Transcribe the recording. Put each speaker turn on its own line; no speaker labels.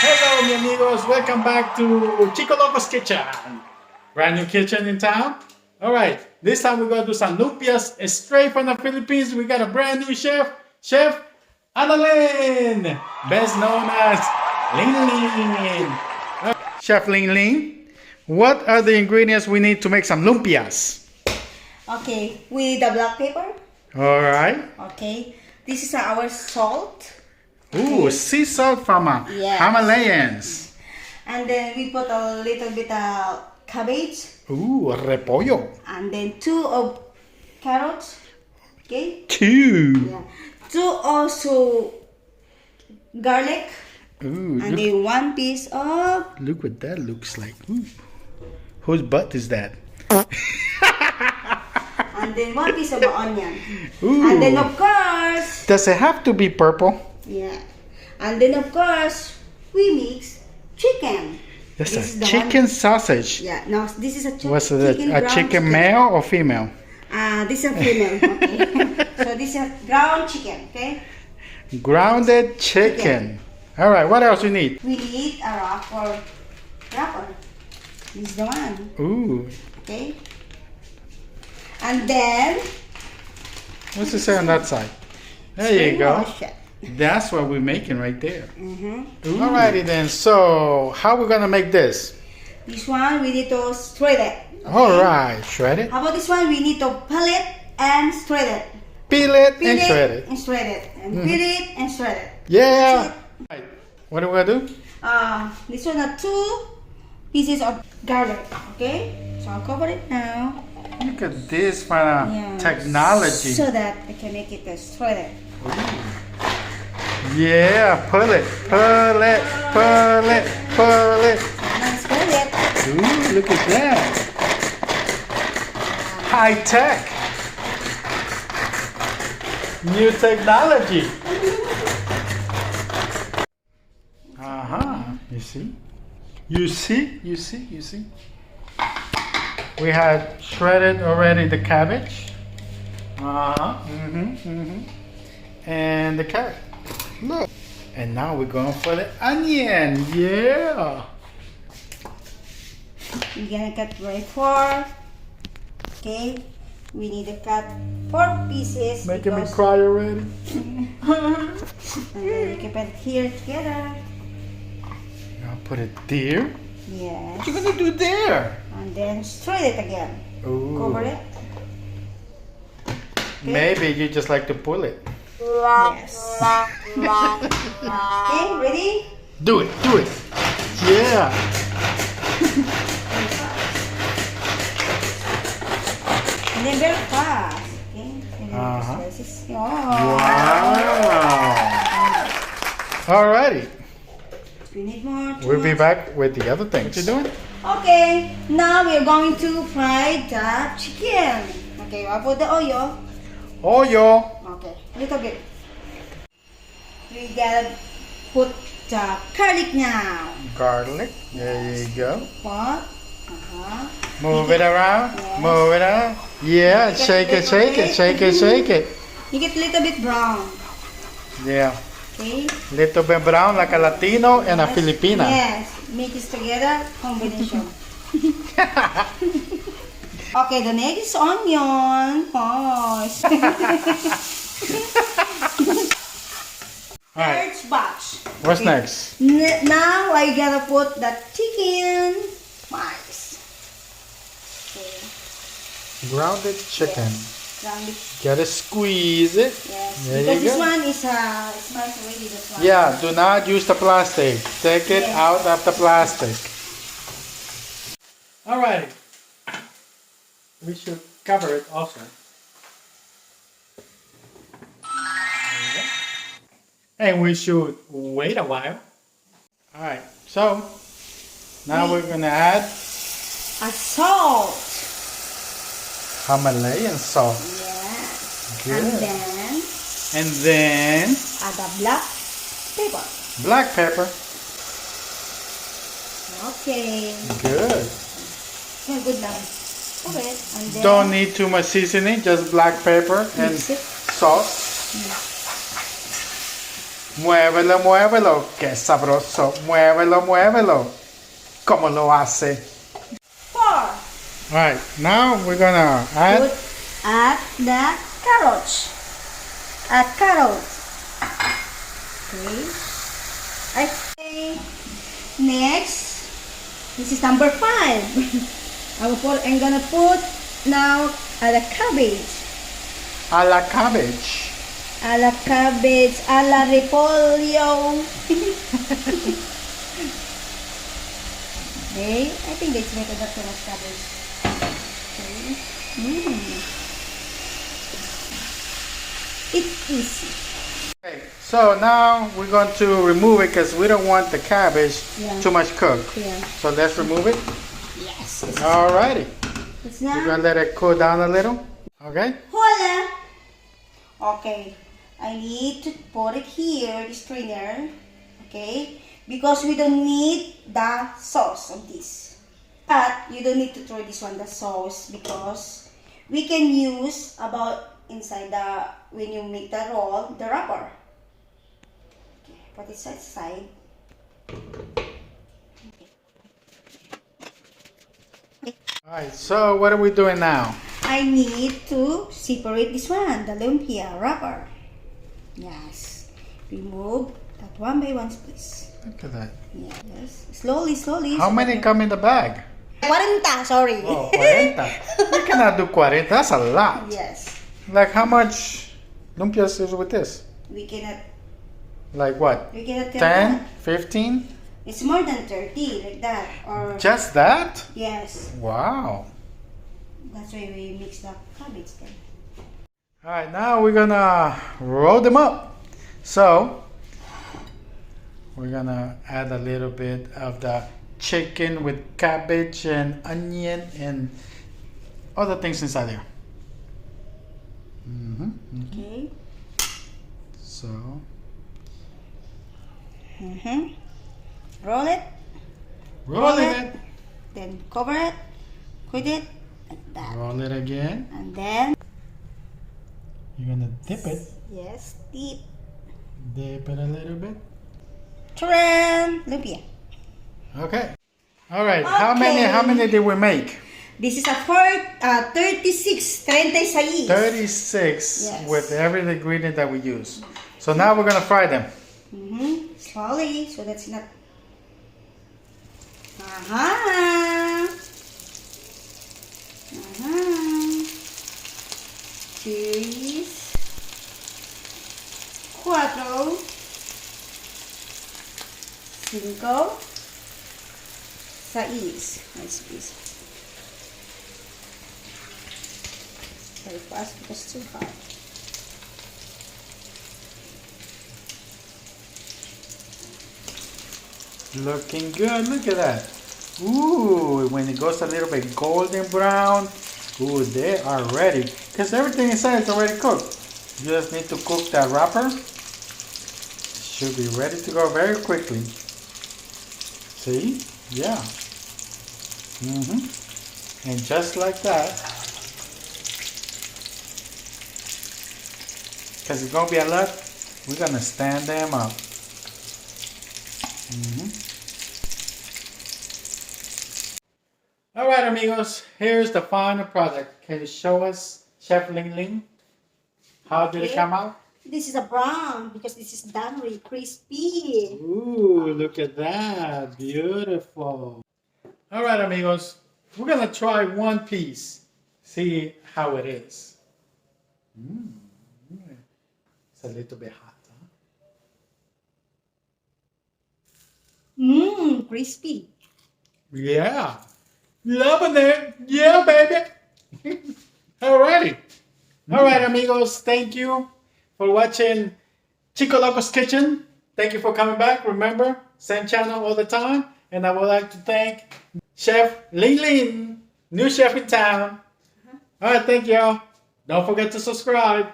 Hello, mi amigos. Welcome back to Chico Loco's kitchen. Brand new kitchen in town. All right, this time we're gonna do some lumpias straight from the Philippines. We got a brand new Chef Annalyn, best known as Ling Ling. Chef Ling Ling, what are the ingredients we need to make some lumpias?
Okay, we need the black pepper.
All right.
Okay, this is our salt.
Ooh, sea salt from
Yes.
Himalayans.
And then we put a little bit of cabbage.
Ooh, repollo.
And then 2 of carrots. Okay.
2.
Yeah. 2 also garlic.
Ooh,
And then 1 piece of.
look what that looks like. Ooh. Whose butt is that?
And then 1 piece of onion.
Ooh.
And then of course.
Does it have to be purple?
Yeah. And then of course we mix chicken.
That's
This is
a
the
chicken
one.
sausage.
Yeah. No, this is a
Was it
chicken.
a
ground
chicken male or female?
This is a female, okay? So this is ground chicken, okay?
Grounded chicken. All right, what else you need?
We need a wrapper. This is the one,
Ooh,
okay? And then...
what's it say on that side? There you go.
wash it.
That's what we're making right there.
Mm-hmm.
Alrighty then, so how we gonna make this?
This one, we need to shred it. Okay?
Alright, shred it.
How about this one? We need to peel it and shred it.
Peel it
Peel
and shred it.
and shred it. And peel it and shred it.
Yeah. Right. What are we gonna do?
This one are 2 pieces of garlic, okay? So I'll cover it now.
Look at this kind of
Yeah.
technology.
So that I can make it shredded.
Yeah, pull it, pull it, pull it, pull it.
Now shred it.
Ooh, look at that. High tech. New technology. Uh-huh. You see? You see? You see? You see? We had shredded already the cabbage. Uh-huh. And the carrot. Look. And now we're going for the onion. Yeah.
We're gonna cut right 4. Okay. We need to cut 4 pieces.
Making me
because-
cry already.
And then we can put it here together.
I'll put it there.
Yes.
What you gonna do there?
And then shred it again.
Ooh.
Cover it.
Maybe you just like to pull it.
Yes. Okay, ready?
Do it, do it. Yeah.
And then very fast. Okay. And then
Uh-huh.
this is
Wow. Alrighty.
We need more. too
We'll be
much.
back with the other things. What you doing?
Okay, now we're going to fry the chicken. Okay, I'll put the oil.
Oil.
Okay, little bit. We gotta put the garlic now.
Garlic. There you go.
What?
Move it around.
Yes.
Move it around. Yeah. Shake it, shake it, shake it, shake it.
You get a little bit brown.
Yeah.
Okay.
Little bit brown like a Latino and a
Yes.
Filipina.
Yes. Mix this together. Combination. Okay, the next is onion. Oh.
Alright.
Third batch.
What's
Okay.
next?
Now I gotta put the chicken mice. Okay.
Grounded chicken.
Ground it.
Gotta squeeze it.
Yes.
There
Because
you
this
go.
one is it's nice already. This one.
Yeah, do not use the plastic. Take it
Yes.
out of the plastic. Alright. We should cover it also. And we should wait a while. Alright, so now we're gonna add
A salt.
Himalayan salt.
Yes.
Good.
And then
And then
the black pepper.
black pepper.
Okay.
Good.
Yeah, good lang. Okay. And then
Don't need too much seasoning, just black pepper and
mix it.
salt. Muévelo, muévelo, qué sabroso. Muévelo, muévelo. ¿Cómo lo hace?
4.
Alright, now we're gonna add.
Put add the carrots. Add carrots. Okay. Okay. Next, this is number 5. I'm gonna put now the cabbage.
A la cabbage.
A la cabbage, a la repolyo. Okay, I think it's better not too much cabbage. Okay. It's easy.
Okay, so now we're going to remove it because we don't want the cabbage
Yeah.
too much cooked.
Yeah.
So let's remove it.
Yes.
Alrighty.
It's
We're
now.
gonna let it cool down a little. Okay?
Voila. Okay. I need to put it here, the strainer. Okay? Because we don't need the sauce of this. But you don't need to throw this one, the sauce, because we can use about inside the, when you make the roll, the wrapper. Okay, put it side.
Alright, so what are we doing now?
I need to separate this one, the lumpia wrapper. Yes. Remove that one by one, please.
Look at that.
Yes. Slowly.
How many come in the bag?
40, sorry.
Oh, 40. You cannot do 40. That's a lot.
Yes.
Like how much lumpias is with this?
We cannot
Like what?
tell
10?
that.
15?
It's more than 30, like that. Or
Just that?
yes.
Wow.
That's why we mix the cabbage then.
Alright, now we're gonna roll them up. So, we're gonna add a little bit of the chicken with cabbage and onion and other things inside there.
Okay.
So,
Roll it.
roll it.
Then cover it. Put it like that.
Roll it again.
And then
You're gonna dip it.
yes, dip.
Dip it a little bit.
Tram lumpia.
Okay. Alright, how many did we make?
This is a 36. 36.
36
Yes.
with every ingredient that we use. So now we're gonna fry them.
Slowly, so that's not. Aha. Cheese. 4. 5. 6. Nice piece. Very fast because it's too hot.
Looking good, look at that. Ooh, when it goes a little bit golden brown, ooh, they are ready. Because everything inside is already cooked. You just need to cook that wrapper. Should be ready to go very quickly. See? Yeah. And just like that, because it's going to be a lot, we're going to stand them up. All right, amigos, here's the final product. Can you show us, Chef Ling Ling? How did it come out?
This is a brown because this is done really crispy.
Ooh, look at that. Beautiful. All right, amigos, we're going to try one piece. See how it is. It's a little bit hot, huh?
Crispy.
Yeah. Loving it. Yeah, baby. Alrighty. All right, amigos. Thank you for watching Chico Loco's Kitchen. Thank you for coming back. Remember, same channel all the time. And I would like to thank Chef Ling Ling, new chef in town. All right, thank y'all. Don't forget to subscribe.